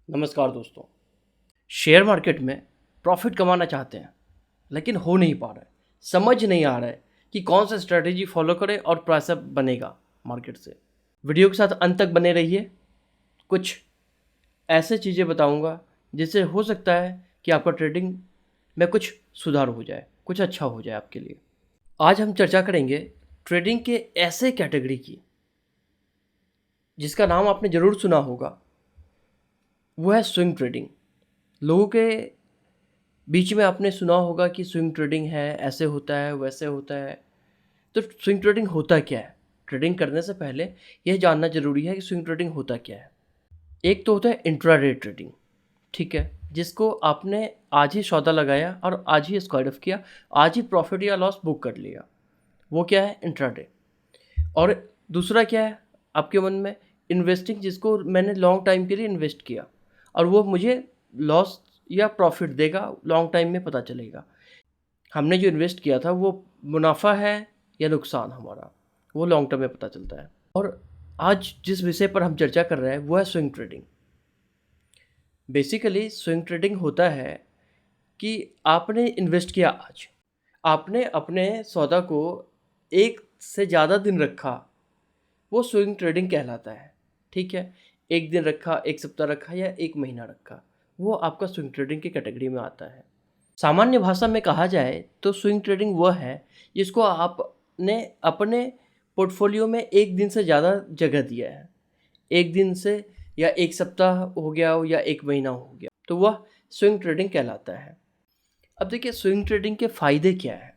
नमस्कार दोस्तों। Share market में प्रॉफिट कमाना चाहते हैं लेकिन हो नहीं पा रहा है। समझ नहीं आ रहा है कि कौन सा स्ट्रेटेजी फॉलो करें और पैसा बनेगा मार्केट से। वीडियो के साथ अंत तक बने रहिए। कुछ ऐसे चीज़ें बताऊंगा जिससे हो सकता है कि आपका ट्रेडिंग में कुछ सुधार हो जाए, कुछ अच्छा हो जाए आपके लिए। आज हम चर्चा करेंगे ट्रेडिंग के ऐसे कैटेगरी की जिसका नाम आपने ज़रूर सुना होगा। वो है स्विंग ट्रेडिंग। लोगों के बीच में आपने सुना होगा कि स्विंग ट्रेडिंग है, ऐसे होता है, वैसे होता है। तो स्विंग ट्रेडिंग होता क्या है? ट्रेडिंग करने से पहले यह जानना ज़रूरी है कि स्विंग ट्रेडिंग होता क्या है। एक तो होता है इंट्राडे ट्रेडिंग, ठीक है, जिसको आपने आज ही सौदा लगाया और आज ही स्क्वायर ऑफ किया, आज ही प्रॉफिट या लॉस बुक कर लिया। वो क्या है? इंट्राडे। और दूसरा क्या है आपके मन में? इन्वेस्टिंग, जिसको मैंने लॉन्ग टाइम के लिए इन्वेस्ट किया और वो मुझे लॉस या प्रॉफिट देगा, लॉन्ग टाइम में पता चलेगा। हमने जो इन्वेस्ट किया था वो मुनाफा है या नुकसान हमारा, वो लॉन्ग टर्म में पता चलता है। और आज जिस विषय पर हम चर्चा कर रहे हैं वो है swing trading. Basically swing trading होता है कि आपने इन्वेस्ट किया आज, आपने अपने सौदा को एक से ज़्यादा दिन रखा, वो स्विंग ट्रेडिंग कहलाता है। ठीक है, एक दिन रखा, एक सप्ताह रखा या एक महीना रखा, वो आपका स्विंग ट्रेडिंग की कैटेगरी में आता है। सामान्य भाषा में कहा जाए तो स्विंग ट्रेडिंग वह है जिसको आपने अपने पोर्टफोलियो में एक दिन से ज़्यादा जगह दिया है। एक दिन से या एक सप्ताह हो गया हो या एक महीना हो गया, तो वह स्विंग ट्रेडिंग कहलाता है। अब देखिए स्विंग ट्रेडिंग के फ़ायदे क्या है।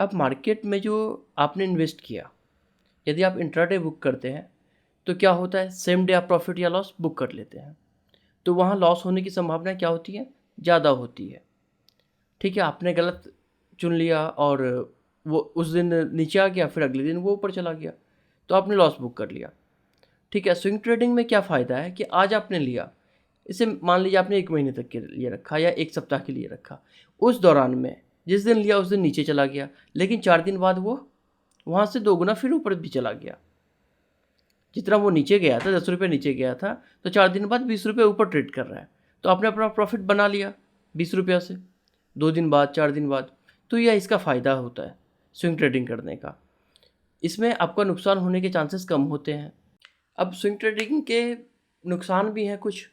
अब मार्केट में जो आपने इन्वेस्ट किया, यदि आप इंट्राडे बुक करते हैं तो क्या होता है, सेम डे आप प्रॉफिट या लॉस बुक कर लेते हैं, तो वहाँ लॉस होने की संभावना क्या होती है? ज़्यादा होती है। ठीक है, आपने गलत चुन लिया और वो उस दिन नीचे आ गया, फिर अगले दिन वो ऊपर चला गया, तो आपने लॉस बुक कर लिया। ठीक है, स्विंग ट्रेडिंग में क्या फ़ायदा है कि आज आपने लिया, इसे मान लीजिए आपने एक महीने तक के लिए रखा या एक सप्ताह के लिए रखा। उस दौरान में जिस दिन लिया उस दिन नीचे चला गया, लेकिन 4 दिन बाद वो वहाँ से दोगुना फिर ऊपर भी चला गया। जितना वो नीचे गया था, 10 रुपये नीचे गया था, तो 4 दिन बाद 20 रुपये ऊपर ट्रेड कर रहा है, तो आपने अपना प्रॉफिट बना लिया 20 रुपया से 2 दिन बाद, 4 दिन बाद। तो यह इसका फ़ायदा होता है स्विंग ट्रेडिंग करने का। इसमें आपका नुकसान होने के चांसेस कम होते हैं। अब स्विंग ट्रेडिंग के नुकसान भी हैं कुछ,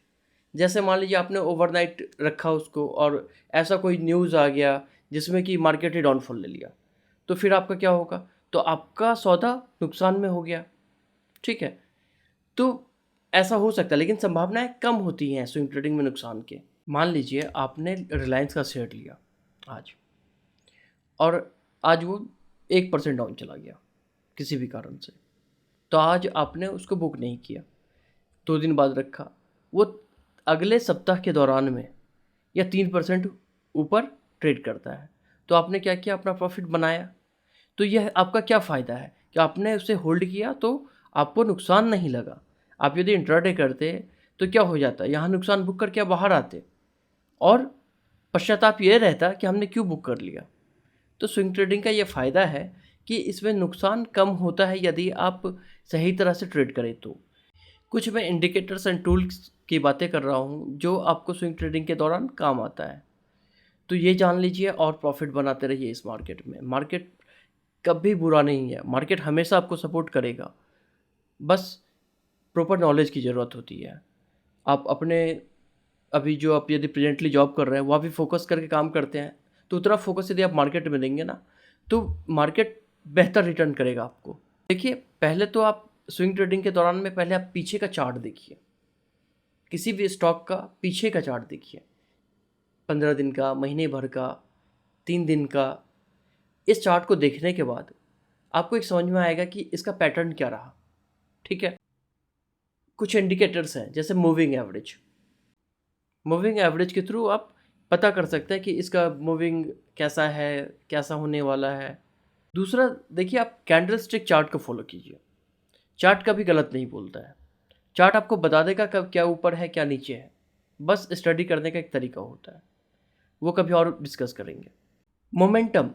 जैसे मान लीजिए आपने ओवरनाइट रखा उसको और ऐसा कोई न्यूज़ आ गया जिसमें कि मार्केट ही डाउनफॉल ले लिया, तो फिर आपका क्या होगा? तो आपका सौदा नुकसान में हो गया। ठीक है, तो ऐसा हो सकता है, लेकिन संभावनाएं कम होती हैं स्विंग ट्रेडिंग में नुकसान के। मान लीजिए आपने रिलायंस का शेयर लिया आज, और आज वो 1% डाउन चला गया किसी भी कारण से, तो आज आपने उसको बुक नहीं किया, 2 दिन बाद रखा, वो अगले सप्ताह के दौरान में या 3% ऊपर ट्रेड करता है, तो आपने क्या किया? अपना प्रॉफिट बनाया। तो यह आपका क्या फ़ायदा है कि आपने उसे होल्ड किया तो आपको नुकसान नहीं लगा। आप यदि इंट्राडे करते तो क्या हो जाता, यहाँ नुकसान बुक करके आप बाहर आते और पश्चाताप ये रहता कि हमने क्यों बुक कर लिया। तो स्विंग ट्रेडिंग का ये फ़ायदा है कि इसमें नुकसान कम होता है यदि आप सही तरह से ट्रेड करें तो। कुछ मैं इंडिकेटर्स एंड टूल्स की बातें कर रहा हूँ जो आपको स्विंग ट्रेडिंग के दौरान काम आता है, तो ये जान लीजिए और प्रॉफिट बनाते रहिए इस मार्केट में। मार्केट कभी बुरा नहीं है, मार्केट हमेशा आपको सपोर्ट करेगा, बस प्रॉपर नॉलेज की ज़रूरत होती है। आप अपने अभी जो आप यदि प्रेजेंटली जॉब कर रहे हैं वहाँ भी फोकस करके काम करते हैं, तो उतना फोकस यदि आप मार्केट में देंगे ना, तो मार्केट बेहतर रिटर्न करेगा आपको। देखिए पहले तो आप स्विंग ट्रेडिंग के दौरान में पहले आप पीछे का चार्ट देखिए, किसी भी स्टॉक का पीछे का चार्ट देखिए, 15 दिन का, महीने भर का, 3 दिन का। इस चार्ट को देखने के बाद आपको एक समझ में आएगा कि इसका पैटर्न क्या रहा। ठीक है, कुछ इंडिकेटर्स हैं जैसे मूविंग एवरेज। मूविंग एवरेज के थ्रू आप पता कर सकते हैं कि इसका मूविंग कैसा है, कैसा होने वाला है। दूसरा देखिए, आप कैंडल स्टिक चार्ट को फॉलो कीजिए। चार्ट कभी गलत नहीं बोलता है, चार्ट आपको बता देगा कब क्या ऊपर है क्या नीचे है, बस स्टडी करने का एक तरीका होता है, वो कभी और डिस्कस करेंगे। मोमेंटम,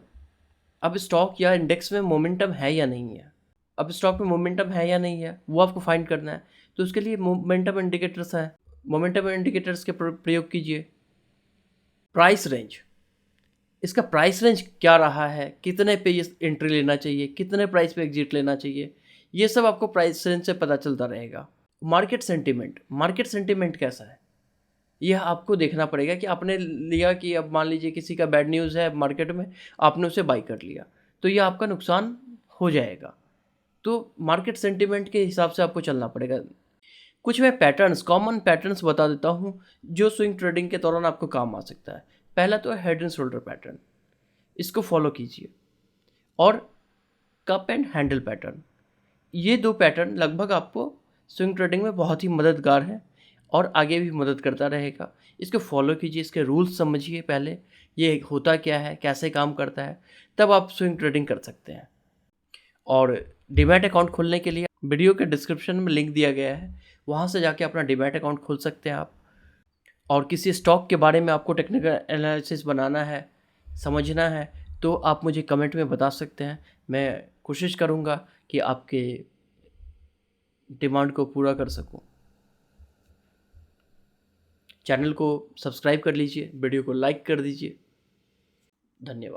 अब स्टॉक या इंडेक्स में मोमेंटम है या नहीं है, अब स्टॉक में मोमेंटम है या नहीं है वो आपको फाइंड करना है, तो उसके लिए मोमेंटम इंडिकेटर्स हैं। मोमेंटम इंडिकेटर्स के प्रयोग कीजिए। प्राइस रेंज, इसका प्राइस रेंज क्या रहा है, कितने पे ये एंट्री लेना चाहिए, कितने प्राइस पे एग्जिट लेना चाहिए, ये सब आपको प्राइस रेंज से पता चलता रहेगा। मार्केट सेंटीमेंट, मार्केट सेंटीमेंट कैसा है यह आपको देखना पड़ेगा कि आपने लिया कि अब मान लीजिए किसी का बैड न्यूज़ है मार्केट में, आपने उसे बाई कर लिया तो यह आपका नुकसान हो जाएगा। तो मार्केट सेंटीमेंट के हिसाब से आपको चलना पड़ेगा। कुछ मैं पैटर्न्स, कॉमन पैटर्न्स बता देता हूँ जो स्विंग ट्रेडिंग के दौरान आपको काम आ सकता है। पहला तो है हेड एंड शोल्डर पैटर्न, इसको फॉलो कीजिए, और कप एंड हैंडल पैटर्न। ये दो पैटर्न लगभग आपको स्विंग ट्रेडिंग में बहुत ही मददगार है और आगे भी मदद करता रहेगा। इसको फॉलो कीजिए, इसके रूल्स समझिए पहले, ये होता क्या है, कैसे काम करता है, तब आप स्विंग ट्रेडिंग कर सकते हैं। और डीमैट अकाउंट खोलने के लिए वीडियो के डिस्क्रिप्शन में लिंक दिया गया है, वहाँ से जाके अपना डीमैट अकाउंट खोल सकते हैं आप। और किसी स्टॉक के बारे में आपको टेक्निकल एनालिसिस बनाना है, समझना है, तो आप मुझे कमेंट में बता सकते हैं। मैं कोशिश करूँगा कि आपके डिमांड को पूरा कर सकूं। चैनल को सब्सक्राइब कर लीजिए, वीडियो को लाइक कर दीजिए। धन्यवाद।